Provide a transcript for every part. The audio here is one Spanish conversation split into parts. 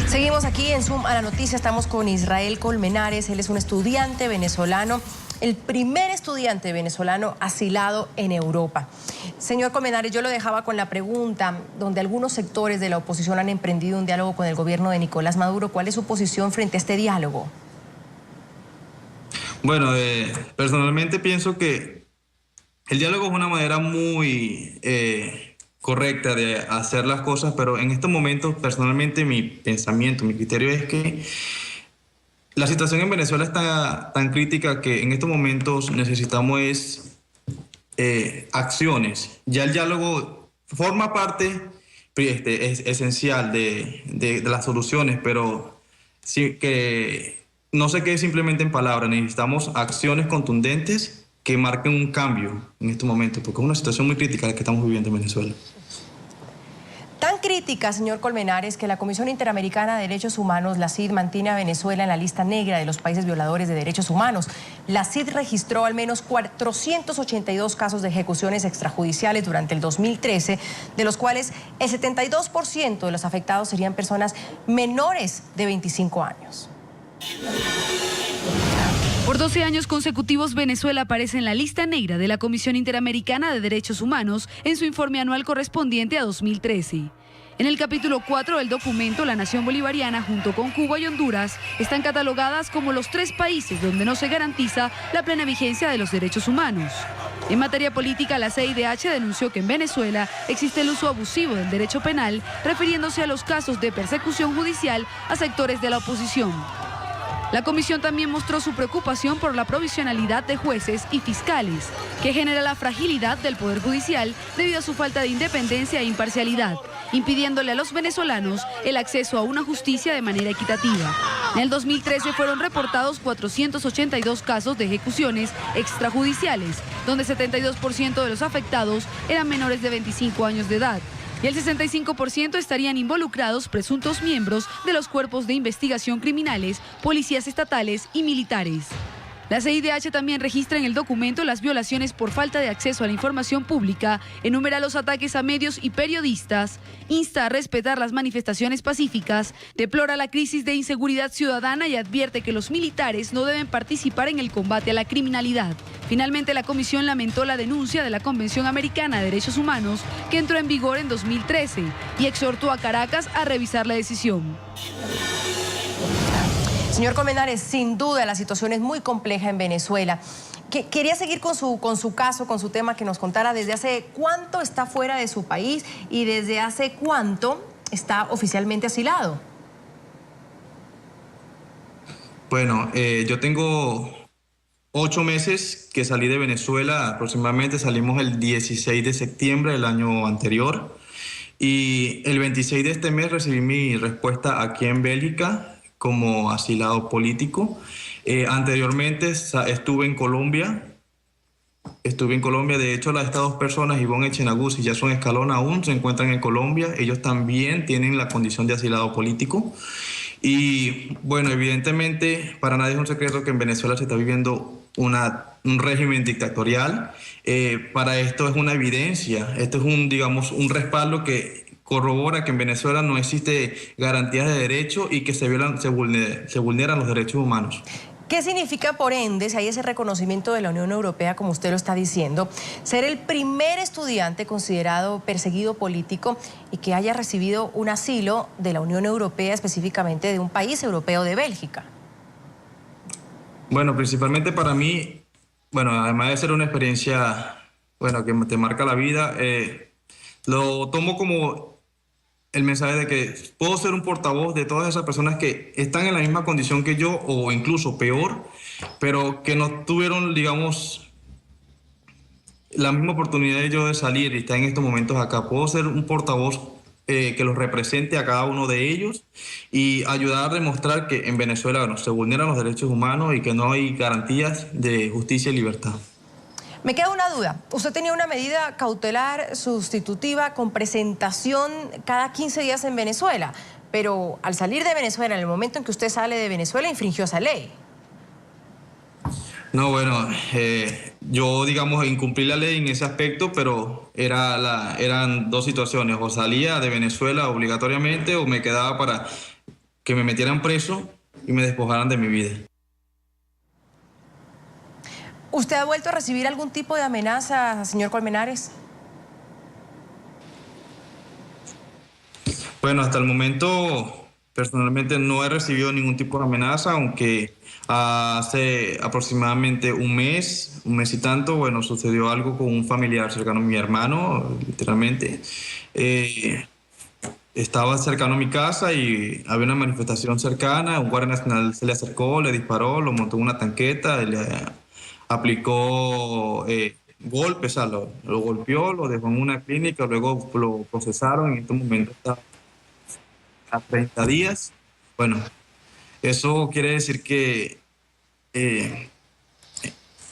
Seguimos aquí en Zoom a la noticia, estamos con Israel Colmenares, él es un estudiante venezolano, el primer estudiante venezolano asilado en Europa. Señor Colmenares, yo lo dejaba con la pregunta, donde algunos sectores de la oposición han emprendido un diálogo con el gobierno de Nicolás Maduro. ¿Cuál es su posición frente a este diálogo? Bueno, personalmente pienso que el diálogo es una manera muy correcta de hacer las cosas, pero en estos momentos, personalmente, mi pensamiento, mi criterio es que la situación en Venezuela está tan crítica que en estos momentos necesitamos acciones. Ya el diálogo forma parte, es esencial de las soluciones, pero sí que no se quede simplemente en palabras. Necesitamos acciones contundentes que marquen un cambio en estos momentos, porque es una situación muy crítica la que estamos viviendo en Venezuela. Tan crítica, señor Colmenares, que la Comisión Interamericana de Derechos Humanos, la CID, mantiene a Venezuela en la lista negra de los países violadores de derechos humanos. La CID registró al menos 482 casos de ejecuciones extrajudiciales durante el 2013, de los cuales el 72% de los afectados serían personas menores de 25 años. Por 12 años consecutivos, Venezuela aparece en la lista negra de la Comisión Interamericana de Derechos Humanos en su informe anual correspondiente a 2013. En el capítulo 4 del documento, la nación bolivariana, junto con Cuba y Honduras, están catalogadas como los 3 países donde no se garantiza la plena vigencia de los derechos humanos. En materia política, la CIDH denunció que en Venezuela existe el uso abusivo del derecho penal, refiriéndose a los casos de persecución judicial a sectores de la oposición. La comisión también mostró su preocupación por la provisionalidad de jueces y fiscales, que genera la fragilidad del Poder Judicial debido a su falta de independencia e imparcialidad, impidiéndole a los venezolanos el acceso a una justicia de manera equitativa. En el 2013 fueron reportados 482 casos de ejecuciones extrajudiciales, donde 72% de los afectados eran menores de 25 años de edad. Y el 65% estarían involucrados presuntos miembros de los cuerpos de investigación criminales, policías estatales y militares. La CIDH también registra en el documento las violaciones por falta de acceso a la información pública, enumera los ataques a medios y periodistas, insta a respetar las manifestaciones pacíficas, deplora la crisis de inseguridad ciudadana y advierte que los militares no deben participar en el combate a la criminalidad. Finalmente, la comisión lamentó la denuncia de la Convención Americana de Derechos Humanos, que entró en vigor en 2013, y exhortó a Caracas a revisar la decisión. Señor Colmenares, sin duda la situación es muy compleja en Venezuela. Quería seguir con su caso, con su tema, que nos contara desde hace cuánto está fuera de su país y desde hace cuánto está oficialmente asilado. Bueno, yo tengo 8 meses que salí de Venezuela, aproximadamente salimos el 16 de septiembre del año anterior y el 26 de este mes recibí mi respuesta aquí en Bélgica como asilado político. Anteriormente estuve en Colombia. De hecho, estas 2 personas, Ivonne Echenaguz y Jason Escalona, aún se encuentran en Colombia. Ellos también tienen la condición de asilado político. Y bueno, evidentemente, para nadie es un secreto que en Venezuela se está viviendo un régimen dictatorial. Para esto es una evidencia, esto es un respaldo que corrobora que en Venezuela no existe garantías de derecho y que se vulneran los derechos humanos. ¿Qué significa, por ende, si hay ese reconocimiento de la Unión Europea, como usted lo está diciendo, ser el primer estudiante considerado perseguido político y que haya recibido un asilo de la Unión Europea, específicamente de un país europeo, de Bélgica? Bueno, principalmente para mí, además de ser una experiencia, que te marca la vida, lo tomo como el mensaje de que puedo ser un portavoz de todas esas personas que están en la misma condición que yo o incluso peor, pero que no tuvieron, la misma oportunidad de yo de salir y estar en estos momentos acá. Puedo ser un portavoz que los represente a cada uno de ellos y ayudar a demostrar que en Venezuela se vulneran los derechos humanos y que no hay garantías de justicia y libertad. Me queda una duda. Usted tenía una medida cautelar sustitutiva con presentación cada 15 días en Venezuela, pero al salir de Venezuela, en el momento en que usted sale de Venezuela, infringió esa ley. No, yo, incumplí la ley en ese aspecto, pero eran 2 situaciones. O salía de Venezuela obligatoriamente o me quedaba para que me metieran preso y me despojaran de mi vida. ¿Usted ha vuelto a recibir algún tipo de amenaza, señor Colmenares? Bueno, hasta el momento personalmente no he recibido ningún tipo de amenaza, aunque hace aproximadamente un mes y tanto, bueno, sucedió algo con un familiar cercano a mi hermano, literalmente. Estaba cercano a mi casa y había una manifestación cercana, un guardia nacional se le acercó, le disparó, lo montó en una tanqueta, le aplicó golpes, o sea, lo golpeó, lo dejó en una clínica, luego lo procesaron, en este momento está a 30 días. Bueno, eso quiere decir que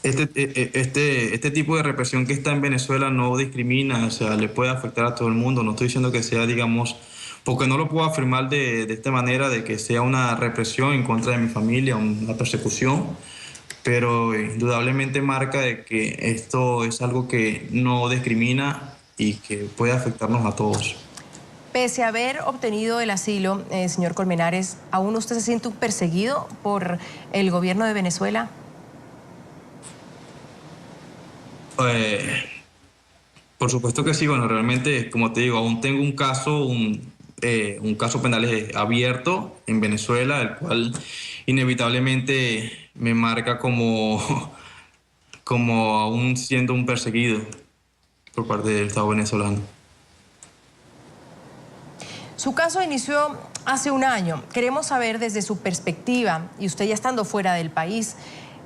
este tipo de represión que está en Venezuela no discrimina, o sea, le puede afectar a todo el mundo. No estoy diciendo que sea, digamos, porque no lo puedo afirmar de esta manera, de que sea una represión en contra de mi familia, una persecución, pero indudablemente marca de que esto es algo que no discrimina y que puede afectarnos a todos. Pese a haber obtenido el asilo, señor Colmenares, ¿aún usted se siente perseguido por el gobierno de Venezuela? Por supuesto que sí. Bueno, realmente, como te digo, aún tengo un caso penal abierto en Venezuela, el cual inevitablemente me marca como aún siendo un perseguido por parte del Estado venezolano. Su caso inició hace un año. Queremos saber desde su perspectiva, y usted ya estando fuera del país,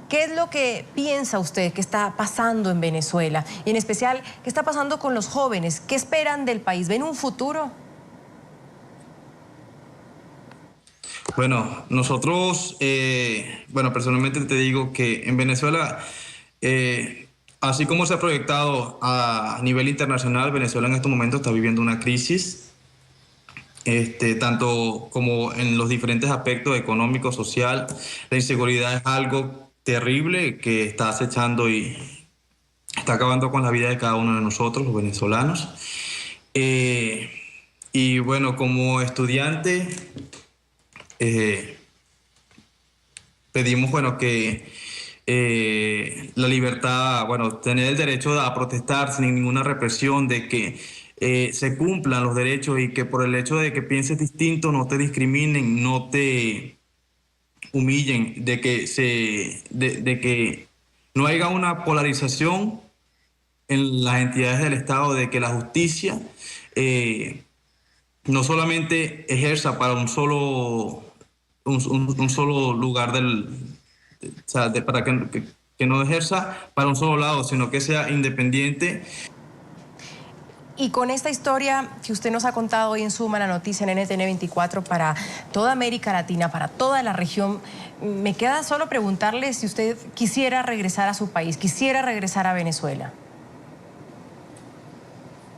¿qué es lo que piensa usted que está pasando en Venezuela? Y en especial, ¿qué está pasando con los jóvenes? ¿Qué esperan del país? ¿Ven un futuro? Bueno, nosotros, personalmente te digo que en Venezuela, así como se ha proyectado a nivel internacional, Venezuela en estos momentos está viviendo una crisis. Tanto como en los diferentes aspectos económico, social. La inseguridad es algo terrible que está acechando y está acabando con la vida de cada uno de nosotros, los venezolanos. Y bueno, como estudiante, pedimos, que la libertad, tener el derecho a protestar sin ninguna represión, de que se cumplan los derechos y que por el hecho de que pienses distinto no te discriminen, no te humillen, de que no haya una polarización en las entidades del Estado, de que la justicia no solamente ejerza para un solo lugar para que no ejerza para un solo lado, sino que sea independiente. Y con esta historia que usted nos ha contado hoy en Suma la Noticia en NTN 24 para toda América Latina, para toda la región, me queda solo preguntarle si usted quisiera regresar a su país, quisiera regresar a Venezuela.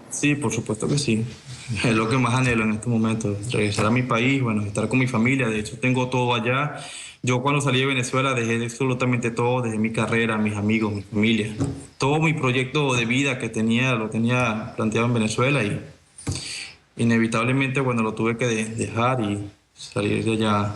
Sí, por supuesto que sí. Es lo que más anhelo en este momento, regresar a mi país, estar con mi familia. De hecho, tengo todo allá. Yo cuando salí de Venezuela dejé absolutamente todo, dejé mi carrera, mis amigos, mi familia. Todo mi proyecto de vida que tenía, lo tenía planteado en Venezuela y inevitablemente, lo tuve que dejar y salir de allá.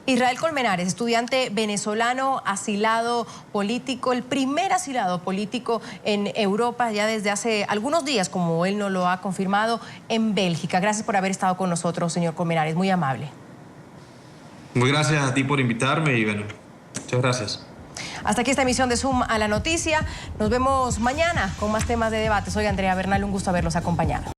Israel Colmenares, estudiante venezolano, asilado político, el primer asilado político en Europa ya desde hace algunos días, como él nos lo ha confirmado, en Bélgica. Gracias por haber estado con nosotros, señor Colmenares, muy amable. Muy gracias a ti por invitarme y muchas gracias. Hasta aquí esta emisión de Zoom a la Noticia. Nos vemos mañana con más temas de debate. Soy Andrea Bernal, un gusto haberlos acompañado.